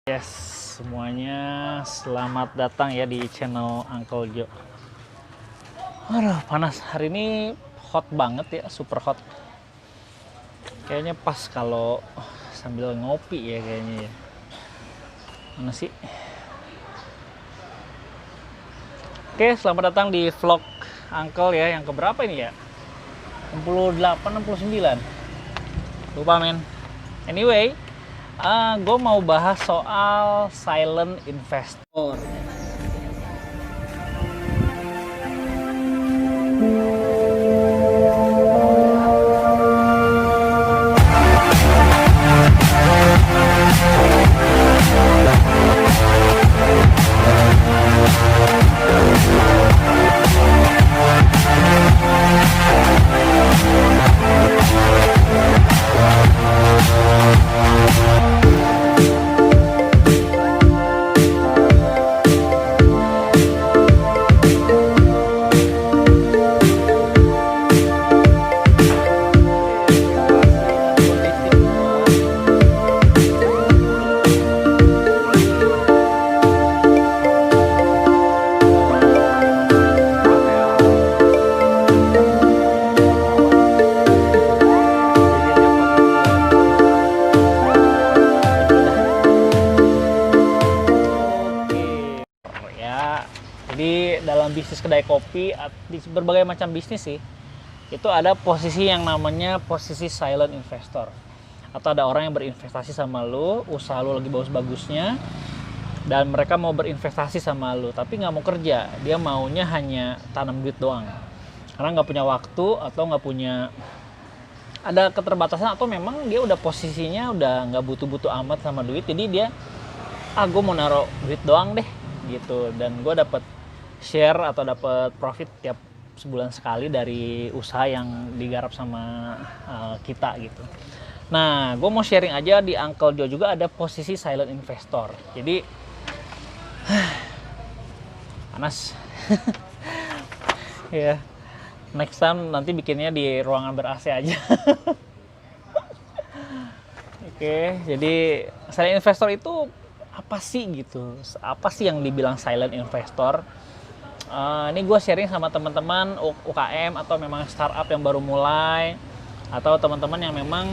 Yes, semuanya selamat datang ya di channel Uncle Jo. Aduh, panas hari ini, hot banget ya, super hot. Kayaknya pas kalau sambil ngopi ya kayaknya ya. Mana sih? Oke, selamat datang di vlog Uncle ya, yang keberapa ini ya? 68, 69. Lupa men. Anyway, gue mau bahas soal silent investor. Jadi dalam bisnis kedai kopi, di berbagai macam bisnis sih, itu ada posisi yang namanya posisi silent investor. Atau ada orang yang berinvestasi sama lu, usaha lu lagi bagus-bagusnya, dan mereka mau berinvestasi sama lu, tapi nggak mau kerja. Dia maunya hanya tanam duit doang. Karena nggak punya waktu atau nggak punya, ada keterbatasan, atau memang dia udah posisinya udah nggak butuh-butuh amat sama duit. Jadi dia, gue mau naruh duit doang deh gitu, dan gue dapet share atau dapat profit tiap sebulan sekali dari usaha yang digarap sama kita gitu. Nah, gue mau sharing aja, di Uncle Jo juga ada posisi silent investor. Jadi panas. Ya, next time nanti bikinnya di ruangan ber-AC aja. Oke, jadi silent investor itu apa sih gitu? Apa sih yang dibilang silent investor? Ini gue sharing sama teman-teman UKM atau memang startup yang baru mulai, atau teman-teman yang memang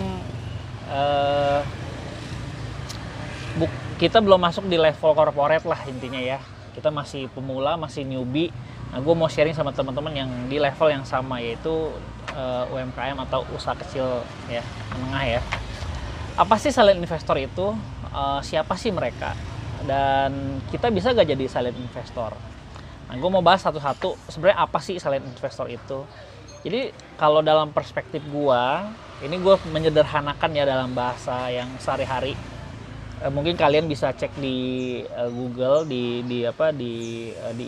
kita belum masuk di level corporate lah intinya ya. Kita masih pemula, masih newbie. Nah, gue mau sharing sama teman-teman yang di level yang sama, yaitu UMKM atau usaha kecil ya, menengah ya. Apa sih silent investor itu? Siapa sih mereka? Dan kita bisa gak jadi silent investor? Nah, gue mau bahas satu-satu sebenarnya apa sih silent investor itu. Jadi kalau dalam perspektif gue, ini gue menyederhanakan ya dalam bahasa yang sehari-hari. Mungkin kalian bisa cek di Google, di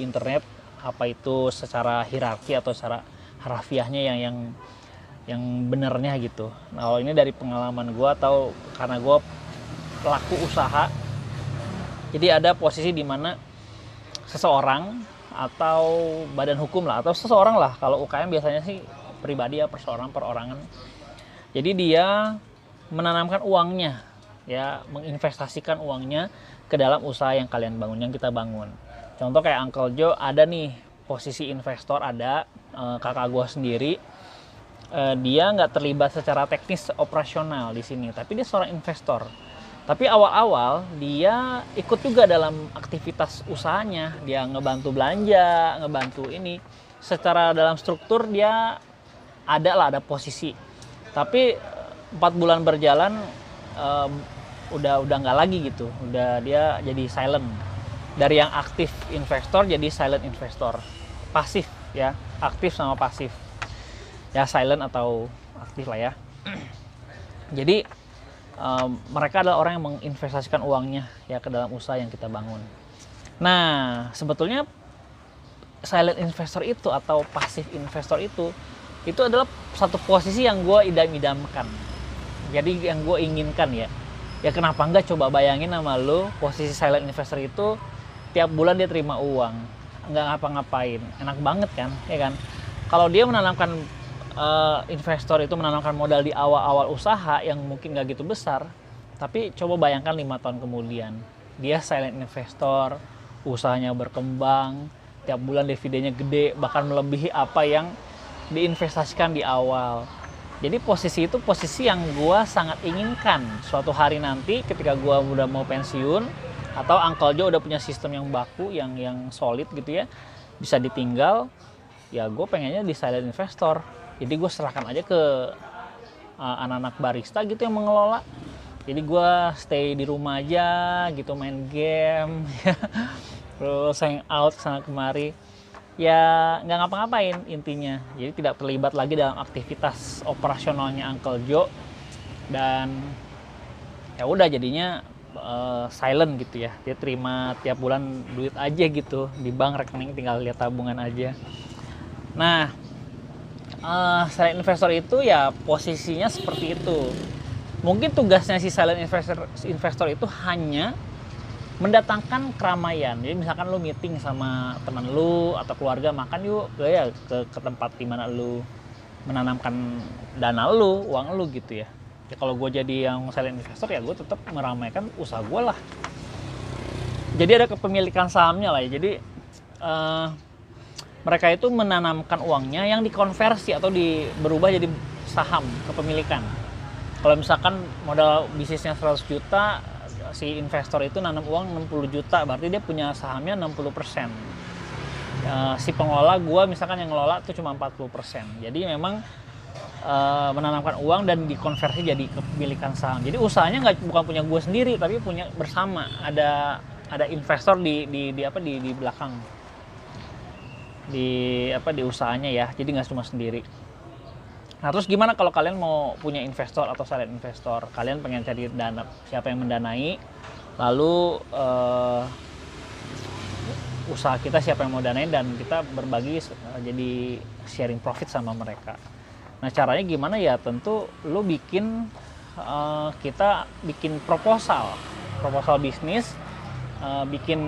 internet, apa itu secara hierarki atau secara harafiahnya yang benernya gitu. Nah, kalau ini dari pengalaman gue atau karena gue pelaku usaha, jadi ada posisi di mana seseorang atau badan hukum lah, atau seseorang lah, kalau UKM biasanya sih pribadi ya, perorangan. Jadi dia menanamkan uangnya ya, menginvestasikan uangnya ke dalam usaha yang kalian bangun, yang kita bangun. Contoh kayak Uncle Jo ada nih posisi investor, ada kakak gue sendiri, dia nggak terlibat secara teknis operasional di sini, tapi dia seorang investor. Tapi awal-awal dia ikut juga dalam aktivitas usahanya, dia ngebantu belanja, ngebantu ini. Secara dalam struktur dia ada posisi. Tapi 4 bulan berjalan udah nggak lagi gitu. Udah dia jadi silent. Dari yang aktif investor jadi silent investor. Pasif ya, aktif sama pasif. Ya silent atau aktif lah ya. Jadi mereka adalah orang yang menginvestasikan uangnya ya ke dalam usaha yang kita bangun. Nah, sebetulnya silent investor itu atau passive investor itu adalah satu posisi yang gue idam-idamkan. Jadi yang gue inginkan ya. Ya kenapa enggak, coba bayangin sama lo, posisi silent investor itu tiap bulan dia terima uang, nggak ngapa-ngapain, enak banget kan, ya kan? Kalau dia menanamkan investor itu menanamkan modal di awal-awal usaha yang mungkin nggak gitu besar, tapi coba bayangkan 5 tahun kemudian. dia silent investor, usahanya berkembang, tiap bulan dividennya gede, bahkan melebihi apa yang diinvestasikan di awal. Jadi posisi itu posisi yang gue sangat inginkan suatu hari nanti ketika gue udah mau pensiun atau Uncle Joe udah punya sistem yang baku, yang solid gitu ya, bisa ditinggal, ya gue pengennya di silent investor. Jadi gue serahkan aja ke anak-anak barista gitu yang mengelola. Jadi gue stay di rumah aja gitu, main game terus hang out sana kemari, ya nggak ngapa-ngapain intinya. Jadi tidak terlibat lagi dalam aktivitas operasionalnya Uncle Joe, dan ya udah jadinya silent gitu ya. Dia terima tiap bulan duit aja gitu di bank, rekening tinggal lihat tabungan aja. Nah, silent investor itu ya posisinya seperti itu. Mungkin tugasnya si silent investor itu hanya mendatangkan keramaian. Jadi misalkan lu meeting sama teman lu atau keluarga, makan yuk ke tempat di mana lu menanamkan dana lu, uang lu gitu ya. Ya kalau gue jadi yang silent investor ya gue tetap meramaikan usaha gue lah. Jadi ada kepemilikan sahamnya lah ya. Jadi mereka itu menanamkan uangnya yang dikonversi atau berubah jadi saham kepemilikan. Kalau misalkan modal bisnisnya 100 juta, si investor itu nanam uang 60 juta, berarti dia punya sahamnya 60%. Si pengelola, gue misalkan yang ngelola itu cuma 40%. Jadi memang menanamkan uang dan dikonversi jadi kepemilikan saham. Jadi usahanya bukan punya gue sendiri, tapi punya bersama. Ada investor di belakang. Di usahanya ya, jadi nggak cuma sendiri. Nah terus gimana kalau kalian mau punya investor atau silent investor? Kalian pengen cari dana, siapa yang mendanai, lalu usaha kita siapa yang mau danain, dan kita berbagi jadi sharing profit sama mereka. Nah caranya gimana ya? Tentu lo kita bikin proposal bisnis, bikin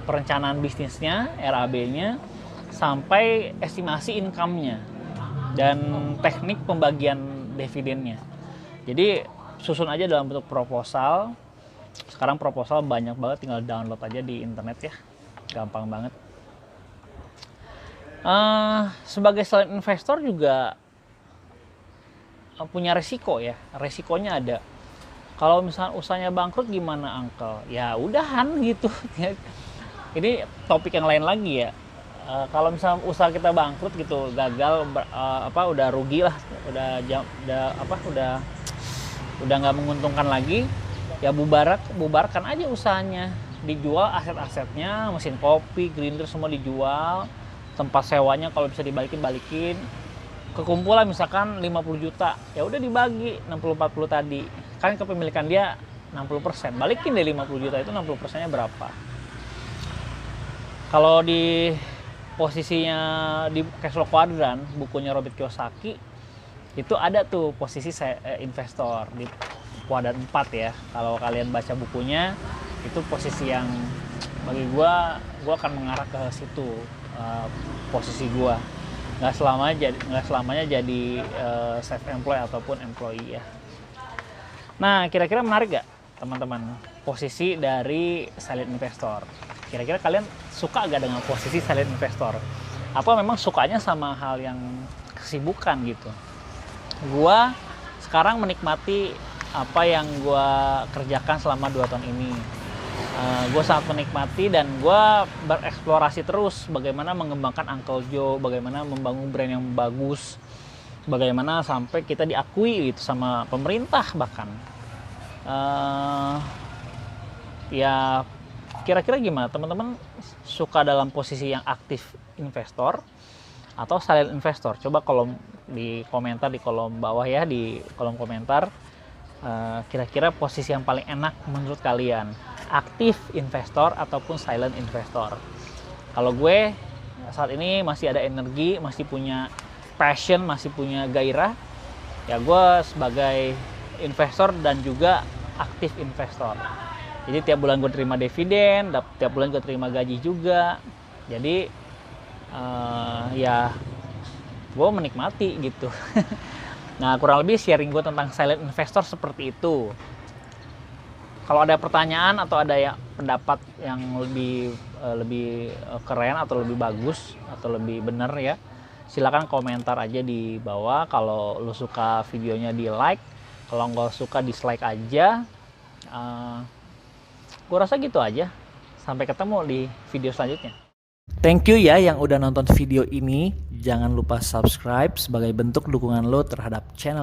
perencanaan bisnisnya, RAB-nya, sampai estimasi income-nya dan teknik pembagian dividennya. Jadi susun aja dalam bentuk proposal. Sekarang proposal banyak banget, tinggal download aja di internet ya, gampang banget. Sebagai silent investor juga punya resiko ya, resikonya ada. Kalau misalnya usahanya bangkrut gimana Uncle? Ya udahan gitu. Ini topik yang lain lagi ya. Kalau misalnya usaha kita bangkrut gitu, gagal, udah rugi lah, udah nggak menguntungkan lagi, ya bubarkan aja usahanya, dijual aset-asetnya, mesin kopi, grinder semua dijual, tempat sewanya kalau bisa balikin, kekumpulan misalkan 50 juta, ya udah dibagi 60-40 tadi, kan kepemilikan dia 60%, balikin deh 50 juta itu 60%-nya berapa. Kalau di posisinya di Cash Flow Quadrant, bukunya Robert Kiyosaki, itu ada tuh posisi investor di kuadran 4 ya. Kalau kalian baca bukunya, itu posisi yang bagi gua akan mengarah ke situ, posisi gua. Nggak selamanya jadi self employed ataupun employee ya. Nah, kira-kira menarik gak teman-teman posisi dari silent investor? Kira-kira kalian suka gak dengan posisi silent investor? Apa memang sukanya sama hal yang kesibukan gitu? Gua sekarang menikmati apa yang gua kerjakan selama 2 tahun ini. Gue sangat menikmati dan gue bereksplorasi terus bagaimana mengembangkan Uncle Joe, bagaimana membangun brand yang bagus, bagaimana sampai kita diakui gitu sama pemerintah bahkan. Ya kira-kira gimana teman-teman, suka dalam posisi yang aktif investor atau silent investor? Coba di kolom bawah ya, di kolom komentar, kira-kira posisi yang paling enak menurut kalian, aktif investor ataupun silent investor? Kalau gue saat ini masih ada energi, masih punya passion, masih punya gairah, ya gue sebagai investor dan juga aktif investor. Jadi tiap bulan gue terima dividen, tiap bulan gue terima gaji juga. Jadi ya gue menikmati gitu. Nah kurang lebih sharing gue tentang silent investor seperti itu. Kalau ada pertanyaan atau ada ya pendapat yang lebih keren atau lebih bagus atau lebih bener ya, silakan komentar aja di bawah. Kalau lu suka videonya di like, kalau nggak suka dislike aja. Gue rasa gitu aja. Sampai ketemu di video selanjutnya. Thank you ya yang udah nonton video ini. Jangan lupa subscribe sebagai bentuk dukungan lo terhadap channel